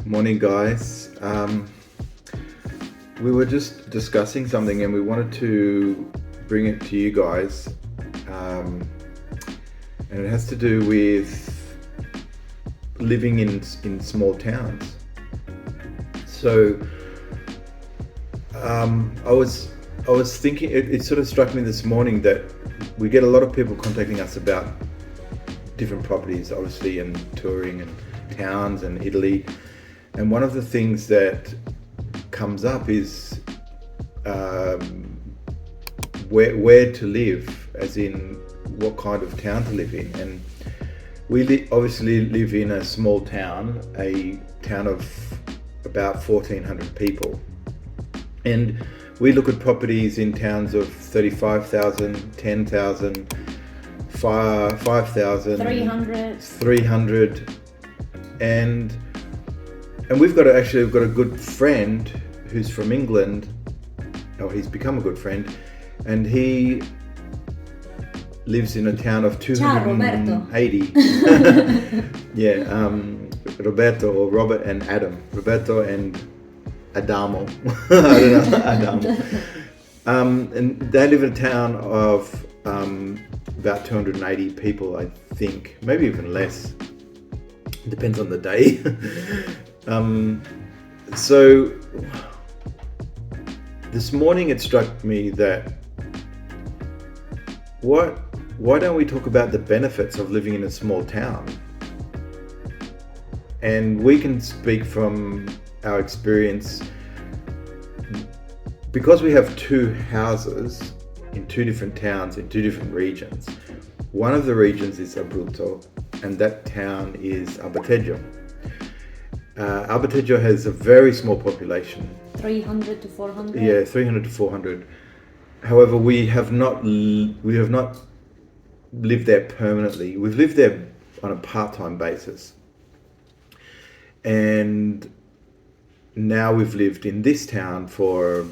Morning, guys. We were just discussing something and we wanted to bring it to you guys. And it has to do with living in small towns. So I was thinking, it sort of struck me this morning that we get a lot of people contacting us about different properties, obviously, and touring and towns and Italy. And one of the things that comes up is where to live, as in what kind of town to live in. And we obviously live in a small town, a town of about 1,400 people. And we look at properties in towns of 35,000, 10,000, 5,000, 300. And we've got a good friend who's from England, or he's become a good friend, and he lives in a town of 280. Yeah, Roberto or Robert and Adam. Roberto and Adamo. I don't know, Adamo. And they live in a town of about 280 people, I think, maybe even less. Depends on the day. So this morning it struck me that why don't we talk about the benefits of living in a small town? And we can speak from our experience, because we have two houses in two different towns in two different regions. One of the regions is Abruzzo, and that town is Alberteggio. Alberteggio has a very small population. 300 to 400? Yeah, 300 to 400. However, we have not lived there permanently. We've lived there on a part-time basis. And now we've lived in this town for,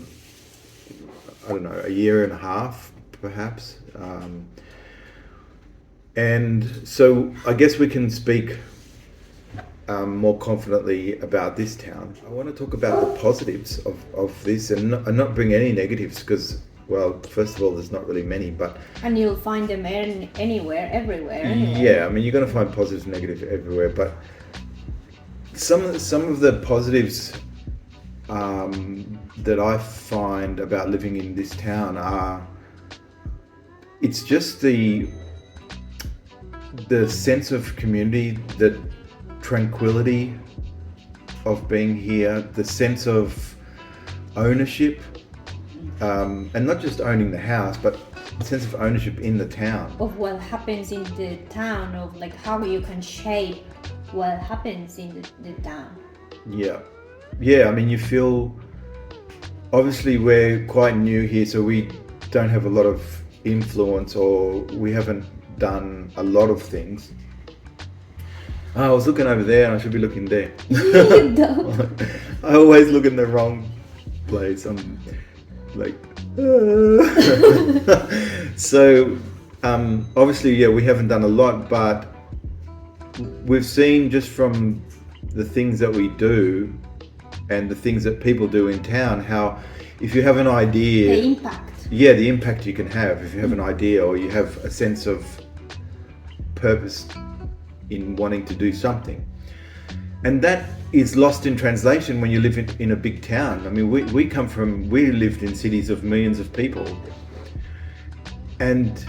I don't know, a year and a half, perhaps. And so I guess we can speak more confidently about this town. I want to talk about the positives of this and not bring any negatives, because, well, first of all, there's not really many, but... And you'll find them everywhere. Yeah, I mean, you're going to find positives and negatives everywhere, but some of the positives that I find about living in this town are... It's just the sense of community, the tranquility of being here, the sense of ownership, and not just owning the house, but a sense of ownership in the town. Of what happens in the town, of like how you can shape what happens in the town. Yeah, I mean, you feel, obviously we're quite new here, so we don't have a lot of influence, or we haven't done a lot of things. I was looking over there and I should be looking there. You don't. I always look in the wrong place. I'm like... So, obviously, yeah, we haven't done a lot, but we've seen just from the things that we do and the things that people do in town, how if you have an idea... The impact. Yeah, the impact you can have if you have an idea, or you have a sense of purpose in wanting to do something. And that is lost in translation when you live in a big town. I mean, we lived in cities of millions of people. And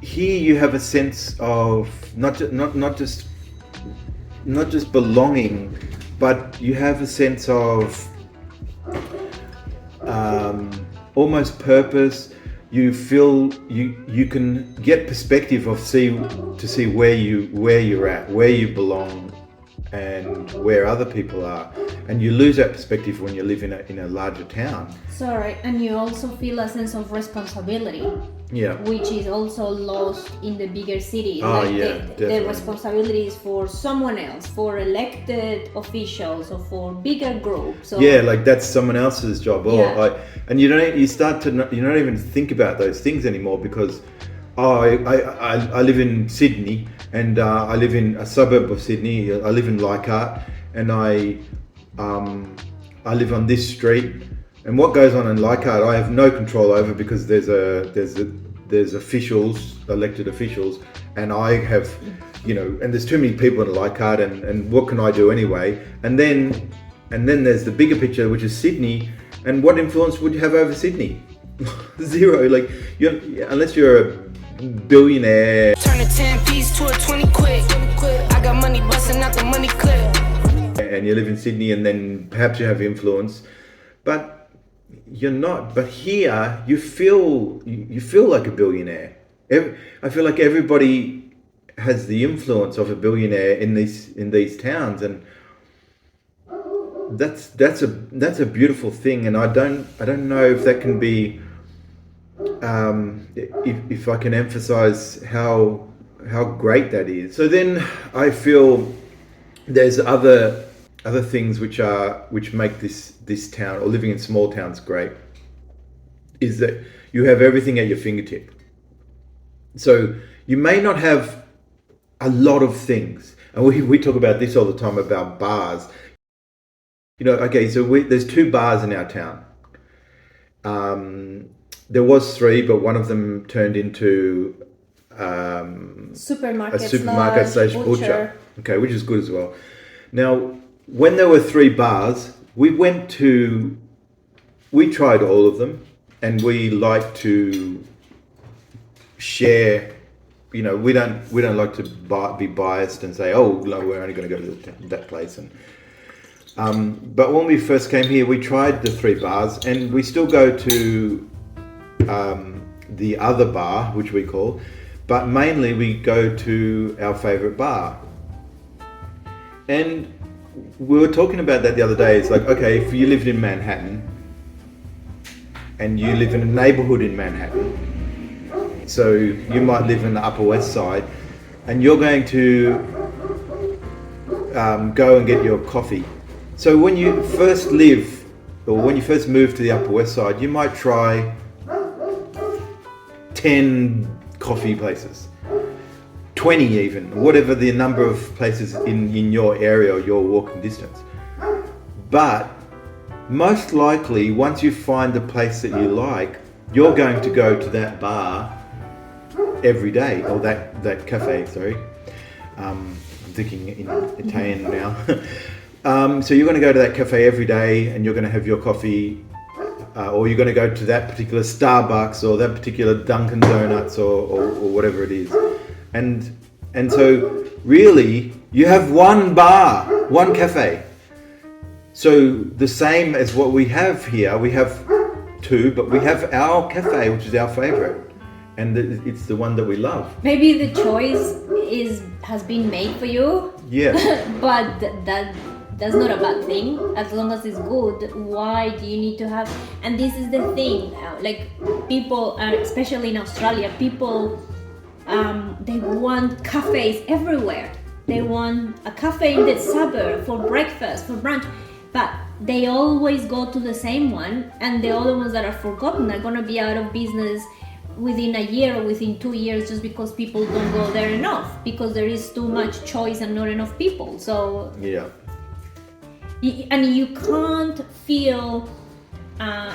here you have a sense of not just belonging, but you have a sense of almost purpose. You feel you can get perspective of see where you're at, where you belong, and where other people are, and you lose that perspective when you live in a larger town. Sorry, and you also feel a sense of responsibility. Yeah. Which is also lost in the bigger cities. Oh, like yeah, the definitely. responsibility is for someone else, for elected officials, or for bigger groups. So yeah, like that's someone else's job. Or Yeah. And you don't even think about those things anymore, because I live in Sydney, and I live in a suburb of Sydney. I live in Leichhardt, and I live on this street, and what goes on in Leichhardt I have no control over, because there's officials, elected officials, and I have, and there's too many people in Leichhardt, and what can I do anyway? And then there's the bigger picture, which is Sydney, and what influence would you have over Sydney? Zero. Like, unless you're a billionaire. Turn a 10 piece to a 20 quick. I got money busting out the money clip. And you live in Sydney, and then perhaps you have influence, but you're not. But here, you feel like a billionaire. I feel like everybody has the influence of a billionaire in these towns, and that's a beautiful thing. And I don't know if that can be, if I can emphasize how great that is. So then I feel there's other things which make this town, or living in small towns, great, is that you have everything at your fingertip. So you may not have a lot of things, and we talk about this all the time about bars. Okay, so there's 2 bars in our town. There was 3, but one of them turned into supermarket / butcher. Okay, which is good as well. Now, when there were 3 bars, we tried all of them, and we like to share. We don't like to be biased and say, oh no, we're only going to go to that place. And but when we first came here, we tried the 3 bars, and we still go to the other bar, which we call, but mainly we go to our favorite bar. And we were talking about that the other day. It's like, okay, if you lived in Manhattan and you live in a neighborhood in Manhattan, so you might live in the Upper West Side, and you're going to go and get your coffee. So when you first move to the Upper West Side, you might try 10 coffee places, 20 even, whatever the number of places in your area or your walking distance. But most likely, once you find the place that you like, you're going to go to that bar every day, or that cafe, sorry. I'm thinking in Italian now. So you're going to go to that cafe every day, and you're going to have your coffee, or you're going to go to that particular Starbucks or that particular Dunkin' Donuts or whatever it is. And so really, you have one bar, one cafe. So the same as what we have here, we have 2, but we have our cafe, which is our favorite. And it's the one that we love. Maybe the choice has been made for you. Yeah. But that's not a bad thing. As long as it's good, why do you need to have? And this is the thing. Like, people, especially in Australia, people, they want cafes everywhere. They want a cafe in the suburb for breakfast, for brunch, but they always go to the same one, and the other ones that are forgotten are going to be out of business within a year or within 2 years, just because people don't go there enough, because there is too much choice and not enough people. So yeah, and you can't feel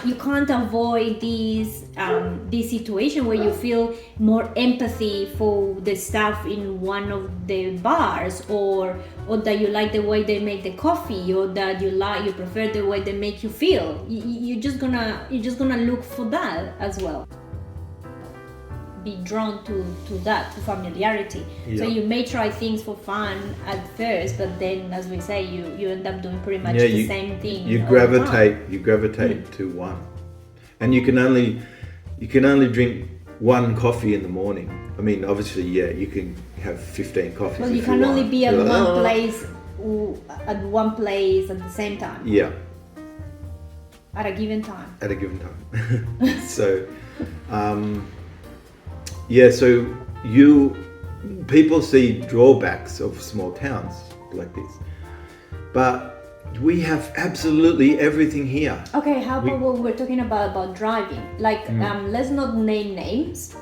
you can't avoid this situation where you feel more empathy for the staff in one of the bars, or that you like the way they make the coffee, or that you prefer the way they make you feel. You're just gonna look for that as well. Be drawn to that, to familiarity. Yeah. So you may try things for fun at first, but then, as we say, you end up doing pretty much the same thing. You gravitate to one, and you can only drink one coffee in the morning. I mean, obviously, you can have 15 coffees. Well, you can only be at one place at the same time. Yeah. At a given time. So. So people see drawbacks of small towns like this, but we have absolutely everything here. Okay, how about what we're talking about driving? Like, let's not name names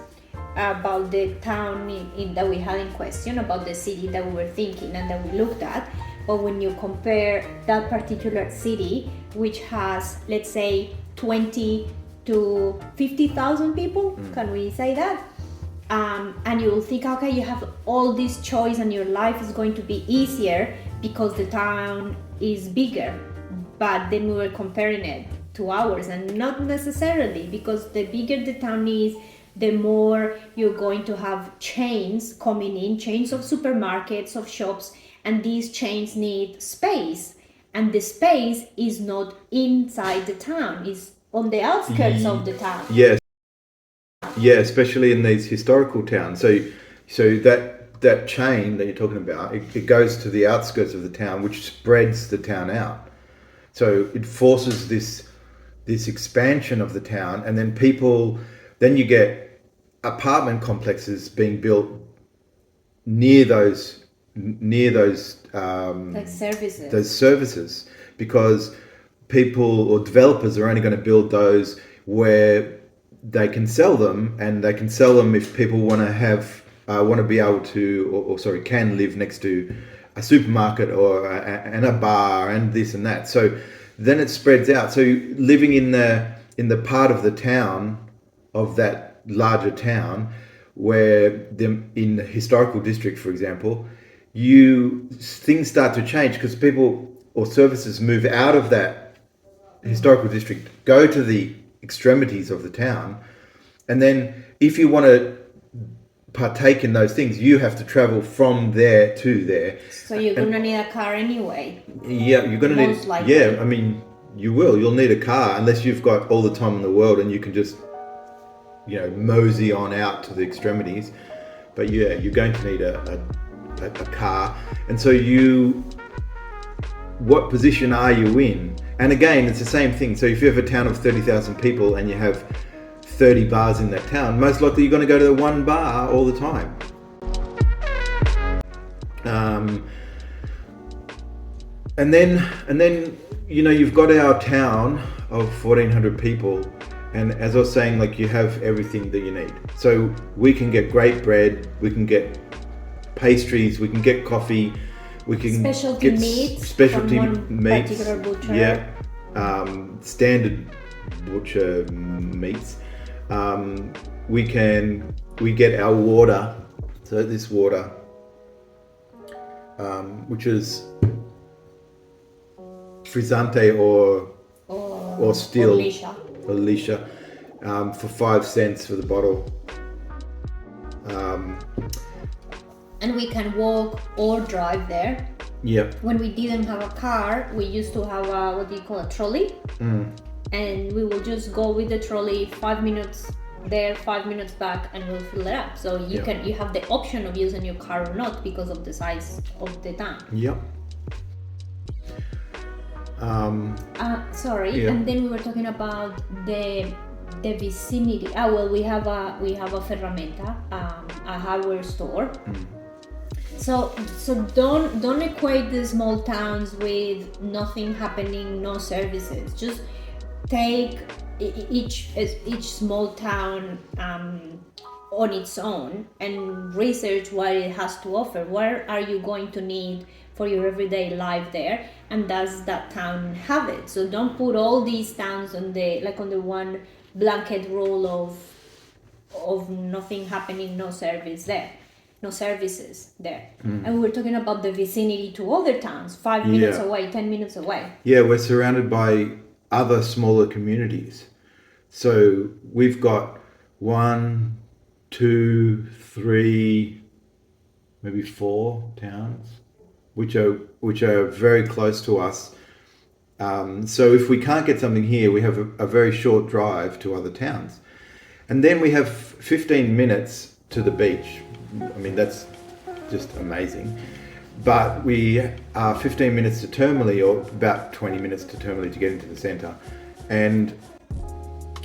about the town that we had in question, about the city that we were thinking and that we looked at, or when you compare that particular city, which has, let's say, 20 to 50,000 people, can we say that? And you'll think, okay, you have all this choice and your life is going to be easier because the town is bigger. But then we were comparing it to ours, and not necessarily, because the bigger the town is, the more you're going to have chains coming in, chains of supermarkets, of shops, and these chains need space. And the space is not inside the town, it's on the outskirts of the town. Yes. Yeah, especially in these historical towns. So that chain that you're talking about, it goes to the outskirts of the town, which spreads the town out. So it forces this expansion of the town, and then you get apartment complexes being built near those Like services. Those services, because people or developers are only going to build those where they can sell them, and they can sell them if people want to be able to, can live next to a supermarket and a bar and this and that. So then it spreads out. So living in the part of the town, of that larger town, where in the historical district, for example, things start to change because people or services move out of that historical district, go to the extremities of the town, and then if you want to partake in those things, you have to travel from there to there. So you're gonna need a car anyway. Yeah, you're gonna need. Most likely. Yeah, I mean, you'll need a car unless you've got all the time in the world and you can just, mosey on out to the extremities. But yeah, you're going to need a car, and so what position are you in? And again, it's the same thing. So if you have a town of 30,000 people and you have 30 bars in that town, most likely you're going to go to the one bar all the time. And then you've got our town of 1,400 people, and as I was saying, like, you have everything that you need. So we can get great bread, we can get pastries, we can get coffee, we can specialty get meats specialty from one meats, particular butcher. Yeah, standard butcher meats. We get our water. So this water, which is frizzante or still or liscia, for 5 cents for the bottle. And we can walk or drive there. Yep. When we didn't have a car, we used to have a trolley. And we will just go with the trolley 5 minutes there, 5 minutes back, and we'll fill it up. So you have the option of using your car or not because of the size of the town. Yep. And then we were talking about the vicinity. We have a ferramenta, a hardware store. So don't equate the small towns with nothing happening, no services. Just take each small town on its own and research what it has to offer. What are you going to need for your everyday life there, and does that town have it? So don't put all these towns on the one blanket rule of nothing happening, no services there. And we were talking about the vicinity to other towns, 5 minutes away, 10 minutes away. Yeah, we're surrounded by other smaller communities. So we've got 1, 2, 3, maybe 4 towns which are very close to us. So if we can't get something here, we have a very short drive to other towns. And then we have 15 minutes to the beach. I mean, that's just amazing. But we are 15 minutes to Termoli, or about 20 minutes to Termoli to get into the centre. And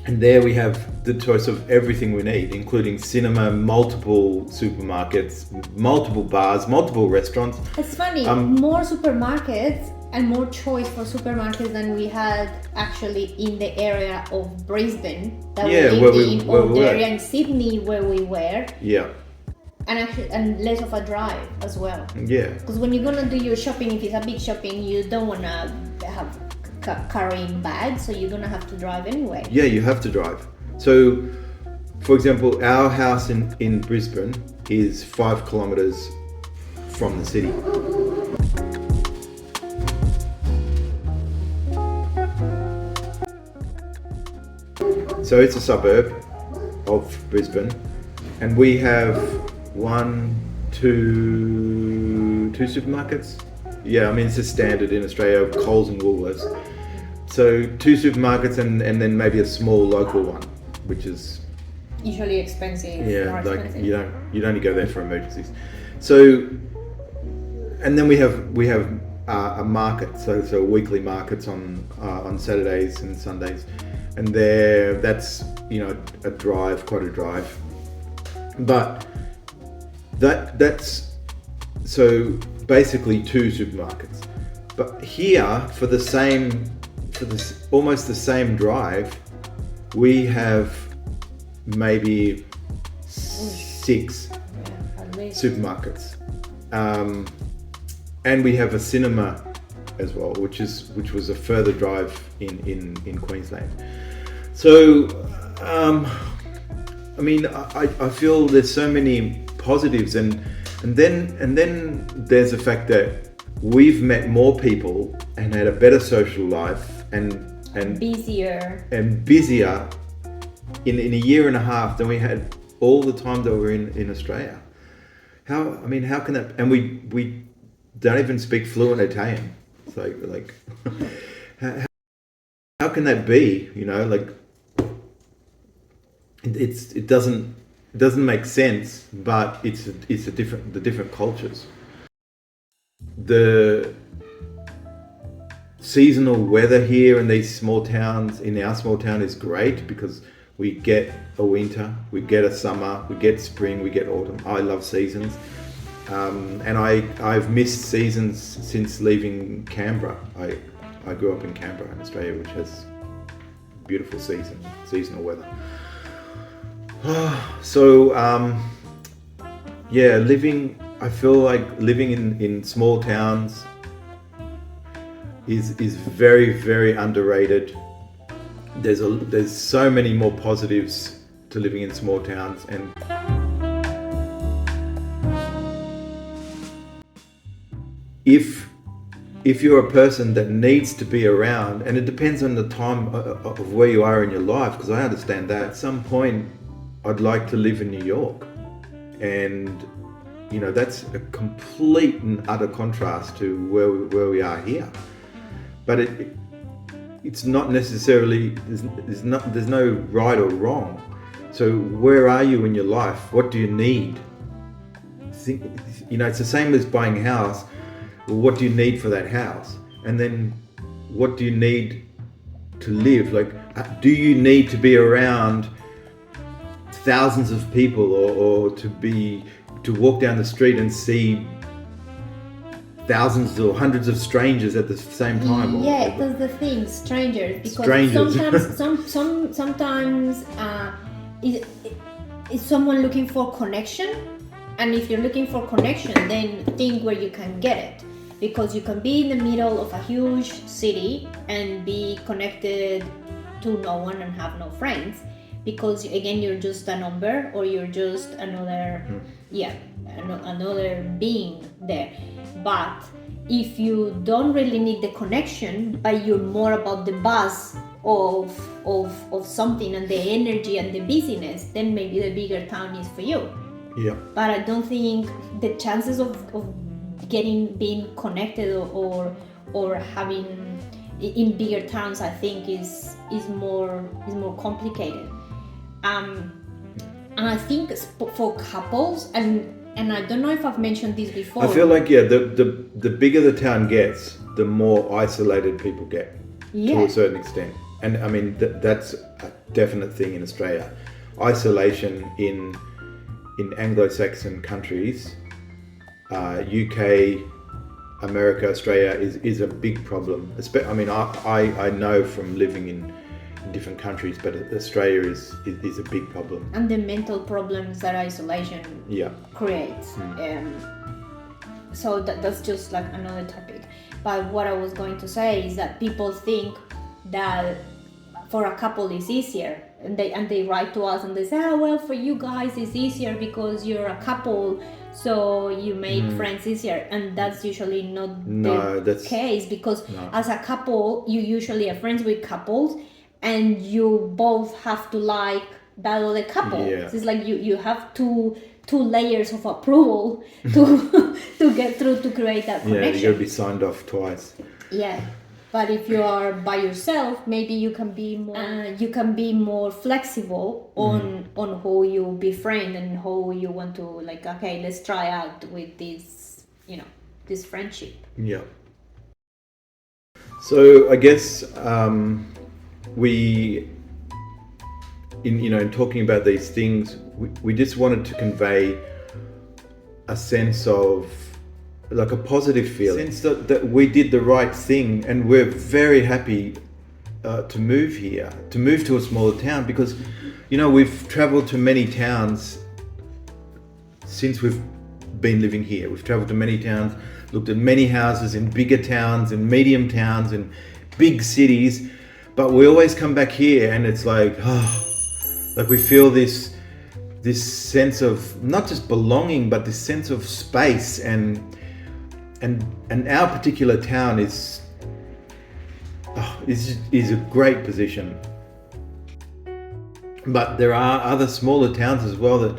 there we have the choice of everything we need, including cinema, multiple supermarkets, multiple bars, multiple restaurants. It's funny, more supermarkets and more choice for supermarkets than we had actually in the area of Brisbane that we lived in, or the area in Sydney where we were. Yeah. and less of a drive as well. Yeah. Because when you're gonna do your shopping, if it's a big shopping, you don't wanna have carrying bags, so you're gonna have to drive anyway. Yeah, you have to drive. So, for example, our house in Brisbane is 5 kilometers from the city. So it's a suburb of Brisbane, and we have two supermarkets. Yeah, I mean it's a standard in Australia, Coles and Woolworths. So 2 supermarkets and then maybe a small local one, which is usually expensive. yeah, more like expensive. you'd only go there for emergencies. So, and then we have a market, so weekly markets on Saturdays and Sundays, and that's a drive, quite a drive, but that's so basically 2 supermarkets. But here for almost the same drive, we have maybe 6 At least. supermarkets, and we have a cinema as well, which was a further drive in Queensland. So, I mean, I feel there's so many positives, and then there's the fact that we've met more people and had a better social life and busier in a year and a half than we had all the time that we were in Australia. How can that? And we don't even speak fluent Italian. So like, how can that be? It doesn't make sense. But it's the different cultures. The seasonal weather here in these small towns, in our small town, is great because we get a winter, we get a summer, we get spring, we get autumn. I love seasons, and I've missed seasons since leaving Canberra. I grew up in Canberra in Australia, which has beautiful seasonal weather. So I feel like living in small towns is very, very underrated. There's so many more positives to living in small towns, and if you're a person that needs to be around, and it depends on the time of where you are in your life, because I understand that at some point I'd like to live in New York, and that's a complete and utter contrast to where we are here. But it's not necessarily, there's no right or wrong. So where are you in your life? What do you need? It's the same as buying a house. Well, what do you need for that house? And then what do you need to live? Like, do you need to be around thousands of people, or to walk down the street and see thousands or hundreds of strangers at the same time? Yeah, that's the thing, strangers. Because strangers. sometimes is someone looking for connection, and if you're looking for connection, then think where you can get it, because you can be in the middle of a huge city and be connected to no one and have no friends, because again you're just a number, or you're just another another being there. But if you don't really need the connection, but you're more about the buzz of something and the energy and the busyness, then maybe the bigger town is for you. Yeah. But I don't think the chances of being connected or having in bigger towns, I think is more complicated. And I think for couples, and I don't know if I've mentioned this before. I feel like the bigger the town gets, the more isolated people get to a certain extent. And I mean that's a definite thing in Australia. Isolation in Anglo-Saxon countries, UK, America, Australia is a big problem. I mean I know from living different countries, but Australia is a big problem. And the mental problems that isolation creates. So that's just like another topic. But what I was going to say is that people think that for a couple it's easier, and they write to us and they say, well, for you guys it's easier because you're a couple, so you make friends easier. And that's usually not the case, because as a couple you usually are friends with couples, and you both have to like that other couple. It's like you have two layers of approval to get through, to create that connection. You gotta be signed off twice. But if you are by yourself, maybe you can be more flexible on who you befriend and who you want to, like, okay, let's try out with this, this friendship. So I guess we, in talking about these things, we just wanted to convey a sense of, like, a positive feeling, sense that we did the right thing, and we're very happy to move here, to move to a smaller town, because we've traveled to many towns since we've been living here. We've traveled to many towns, looked at many houses in bigger towns, in medium towns, in big cities, but we always come back here and it's like, like we feel this sense of not just belonging, but this sense of space, and our particular town is a great position. But there are other smaller towns as well that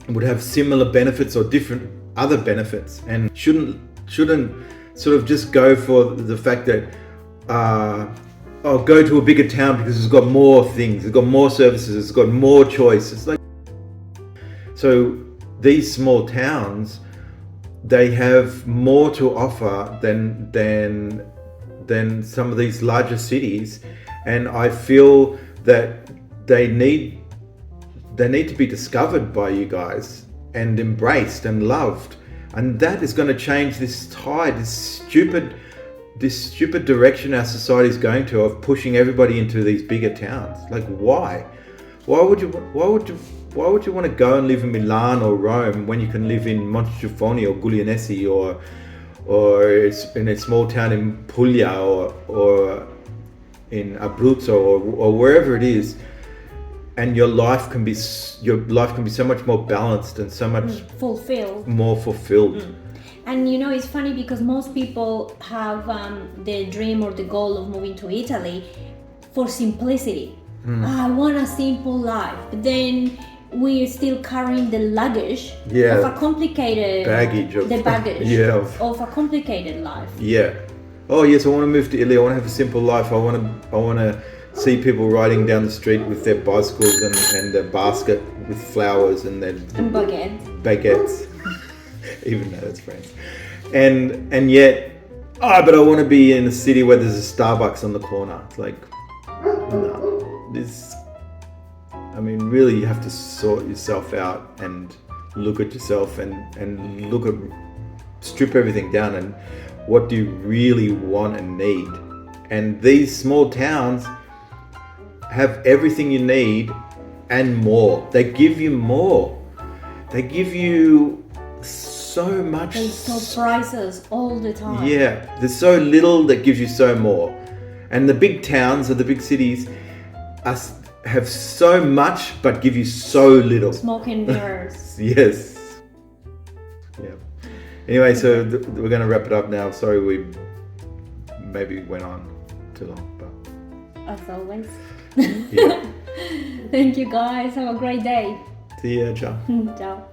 would have similar benefits or different other benefits, and shouldn't sort of just go for the fact that go to a bigger town because it's got more things, it's got more services, it's got more choice. It's like, so these small towns, they have more to offer than some of these larger cities, and I feel that they need to be discovered by you guys and embraced and loved, and that is going to change this tide, this stupid direction our society is going to, of pushing everybody into these bigger towns. Like, why would you want to go and live in Milan or Rome when you can live in Montegiufoni or Guglielmessi or in a small town in Puglia or in Abruzzo or wherever it is, and your life can be so much more balanced and so much more fulfilled. And it's funny because most people have the dream or the goal of moving to Italy for simplicity. I want a simple life, but then we're still carrying the luggage of a complicated baggage of a complicated life. Oh yes, I want to move to Italy. I want to have a simple life. I want to see people riding down the street with their bicycles and their basket with flowers and baguettes. Even though it's French, and yet, but I want to be in a city where there's a Starbucks on the corner. It's like, no, really, you have to sort yourself out and look at yourself and strip everything down, and what do you really want and need. And these small towns have everything you need and more. They give you more. They give you so much. They surprises all the time. There's so little that gives you so more. And the big towns or the big cities have so much but give you so little. Smoke and mirrors. Yes. Anyway, so we're going to wrap it up now. Sorry we maybe went on too long, but as always. Thank you guys. Have a great day. See ya. Ciao. Ciao.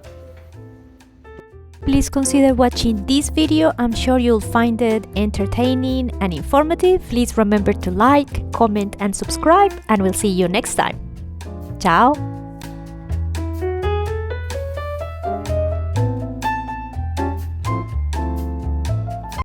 Please consider watching this video. I'm sure you'll find it entertaining and informative. Please remember to like, comment and subscribe, and we'll see you next time. Ciao!